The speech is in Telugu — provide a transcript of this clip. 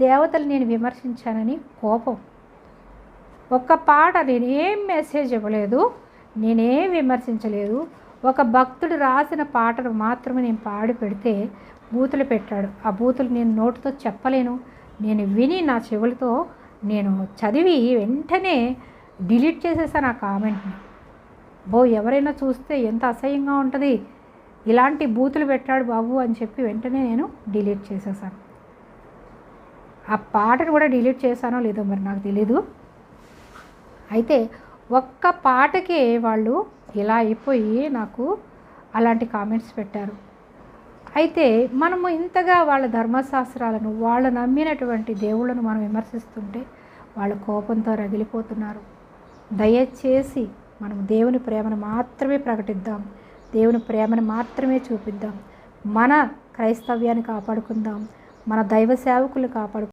దేవతలు నేను విమర్శించానని కోపం. ఒక్క పాట నేనేం మెసేజ్ ఇవ్వలేదు, నేనేం విమర్శించలేదు. ఒక భక్తుడు రాసిన పాటను మాత్రమే నేను పాడి పెడితే బూతులు పెట్టాడు. ఆ బూతులు నేను నోటితో చెప్పలేను, నేను విని నా చెవులతో నేను చదివి వెంటనే డిలీట్ చేసేసాను ఆ కామెంట్ని. ఎవరైనా చూస్తే ఎంత అసహ్యంగా ఉంటుంది, ఇలాంటి బూతులు పెట్టాడు బాబు అని చెప్పి వెంటనే నేను డిలీట్ చేసేసాను. ఆ పాటను కూడా డిలీట్ చేశానో లేదో మరి నాకు తెలీదు. అయితే ఒక్క పాటకే వాళ్ళు ఇలా అయిపోయి నాకు అలాంటి కామెంట్స్ పెట్టారు. అయితే మనము ఇంతగా వాళ్ళ ధర్మశాస్త్రాలను, వాళ్ళు నమ్మినటువంటి దేవుళ్ళను మనం విమర్శిస్తుంటే వాళ్ళు కోపంతో రగిలిపోతున్నారు. దయచేసి మనం దేవుని ప్రేమను మాత్రమే ప్రకటిద్దాం, దేవుని ప్రేమను మాత్రమే చూపిద్దాం. మన క్రైస్తవ్యాన్ని కాపాడుకుందాం, మన దైవ సేవకులు కాపాడుకుందాం.